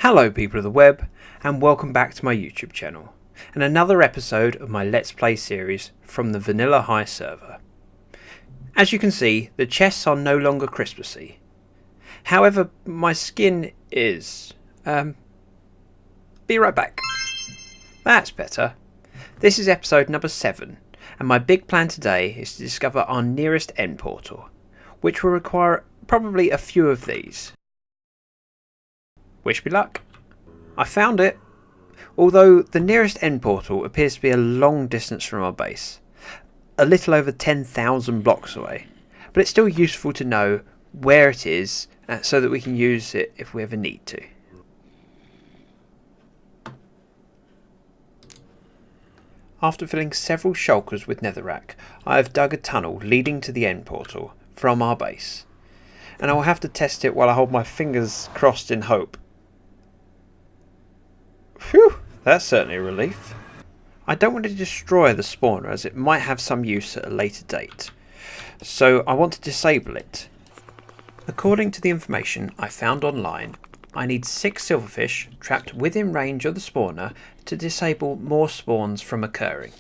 Hello people of the web, and welcome back to my YouTube channel, and another episode of my Let's Play series from the Vanilla High server. As you can see, the chests are no longer Christmassy. However, my skin is. Be right back. That's better. This is episode number 7, and my big plan today is to discover our nearest end portal, which will require probably a few of these. Wish me luck. I found it, although the nearest end portal appears to be a long distance from our base, a little over 10,000 blocks away, but it's still useful to know where it is so that we can use it if we ever need to. After filling several shulkers with netherrack, I have dug a tunnel leading to the end portal from our base, and I will have to test it while I hold my fingers crossed in hope. Phew, that's certainly a relief. I don't want to destroy the spawner as it might have some use at a later date, so I want to disable it. According to the information I found online, I need 6 silverfish trapped within range of the spawner to disable more spawns from occurring.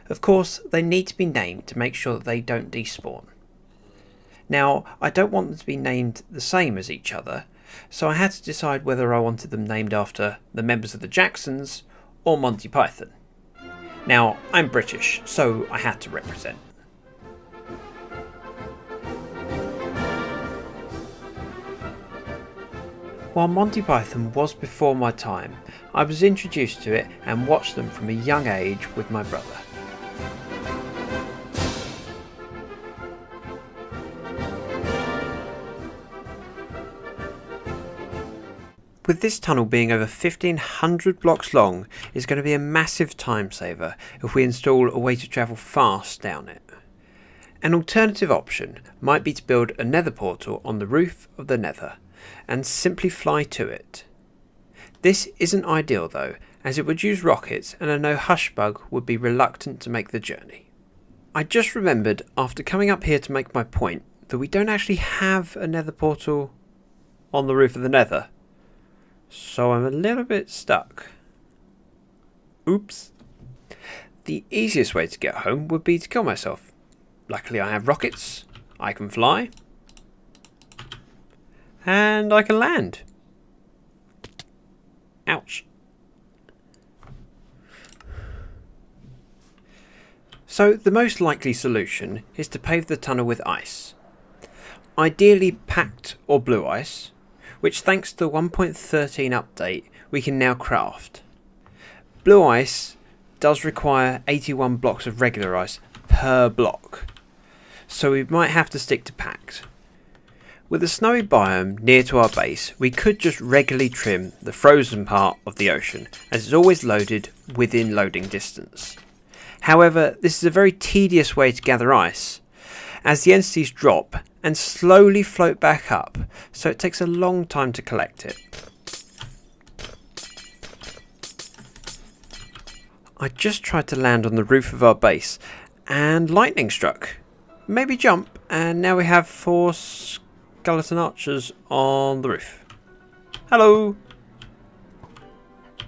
Of course, they need to be named to make sure that they don't despawn. Now, I don't want them to be named the same as each other, so I had to decide whether I wanted them named after the members of the Jacksons or Monty Python. Now, I'm British, so I had to represent. While Monty Python was before my time, I was introduced to it and watched them from a young age with my brother. With this tunnel being over 1500 blocks long, it's going to be a massive time saver if we install a way to travel fast down it. An alternative option might be to build a nether portal on the roof of the nether and simply fly to it. This isn't ideal though, as it would use rockets and I know Hushbug would be reluctant to make the journey. I just remembered after coming up here to make my point that we don't actually have a nether portal on the roof of the nether. So I'm a little bit stuck. Oops. The easiest way to get home would be to kill myself. Luckily I have rockets, I can fly, and I can land. Ouch. So the most likely solution is to pave the tunnel with ice. Ideally packed or blue ice, which thanks to the 1.13 update we can now craft. Blue ice does require 81 blocks of regular ice per block, so we might have to stick to packed. With a snowy biome near to our base, we could just regularly trim the frozen part of the ocean, as it's always loaded within loading distance. However, this is a very tedious way to gather ice, as the entities drop and slowly float back up, so it takes a long time to collect it. I just tried to land on the roof of our base and lightning struck. Maybe jump, and now we have 4 skeleton archers on the roof. Hello!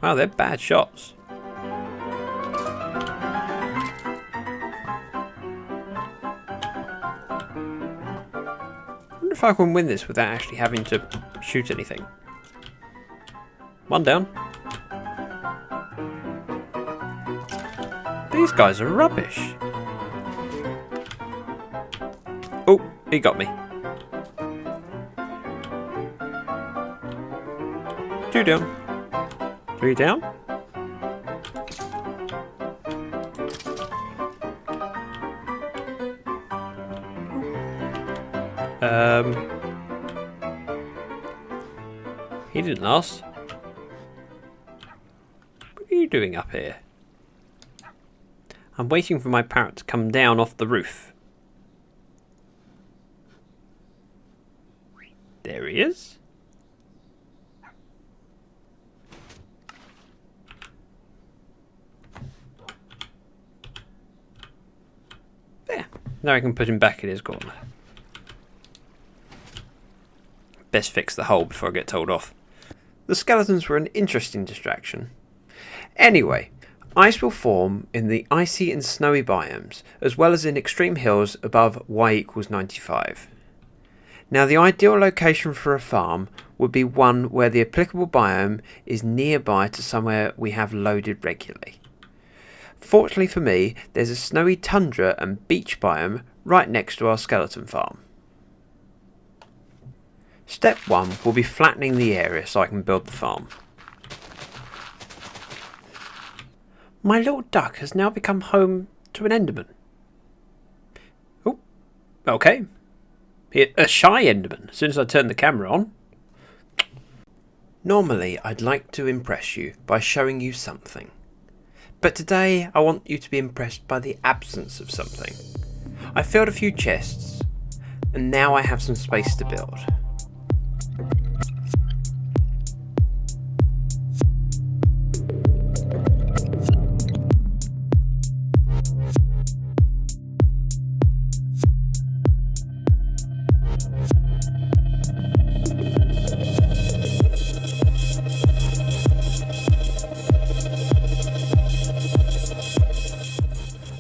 Wow, they're bad shots. If I can win this without actually having to shoot anything. One down. These guys are rubbish. Oh, he got me. 2 down. 3 down. He didn't last. What are you doing up here? I'm waiting for my parrot to come down off the roof. There he is. There. Now I can put him back in his corner. Best fix the hole before I get told off. The skeletons were an interesting distraction. Anyway, ice will form in the icy and snowy biomes, as well as in extreme hills above y=95. Now the ideal location for a farm would be one where the applicable biome is nearby to somewhere we have loaded regularly. Fortunately for me, there's a snowy tundra and beach biome right next to our skeleton farm. Step 1 will be flattening the area so I can build the farm. My little duck has now become home to an enderman. Oh, okay. A shy enderman, as soon as I turn the camera on. Normally I'd like to impress you by showing you something. But today I want you to be impressed by the absence of something. I filled a few chests, and now I have some space to build.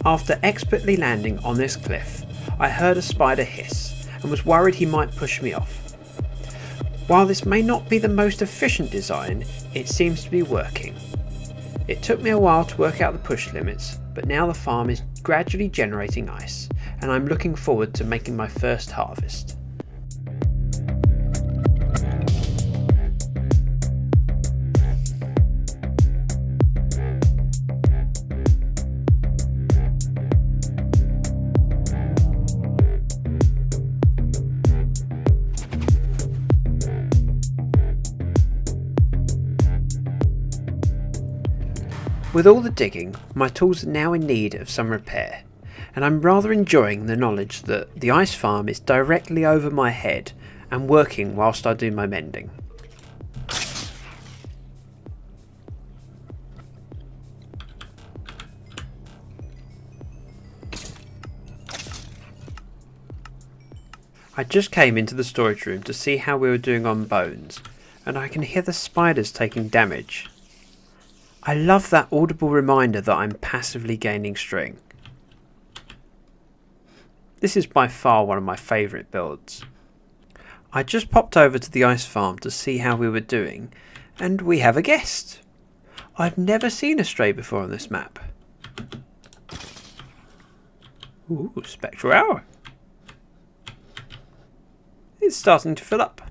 After expertly landing on this cliff, I heard a spider hiss and was worried he might push me off. While this may not be the most efficient design, it seems to be working. It took me a while to work out the push limits, but now the farm is gradually generating ice, and I'm looking forward to making my first harvest. With all the digging, my tools are now in need of some repair, and I'm rather enjoying the knowledge that the ice farm is directly over my head and working whilst I do my mending. I just came into the storage room to see how we were doing on bones, and I can hear the spiders taking damage. I love that audible reminder that I'm passively gaining string. This is by far one of my favourite builds. I just popped over to the ice farm to see how we were doing, and we have a guest. I've never seen a stray before on this map. Ooh, spectral hour. It's starting to fill up.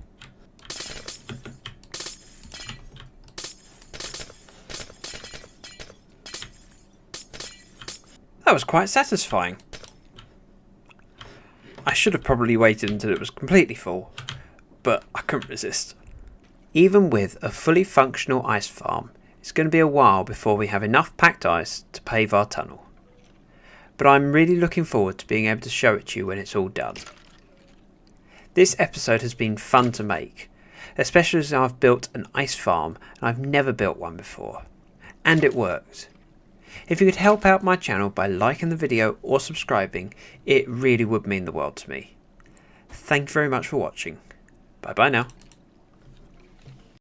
That was quite satisfying. I should have probably waited until it was completely full, but I couldn't resist. Even with a fully functional ice farm, it's going to be a while before we have enough packed ice to pave our tunnel. But I'm really looking forward to being able to show it to you when it's all done. This episode has been fun to make, especially as I've built an ice farm and I've never built one before. And it worked. If you could help out my channel by liking the video or subscribing, it really would mean the world to me. Thank you very much for watching. Bye bye now.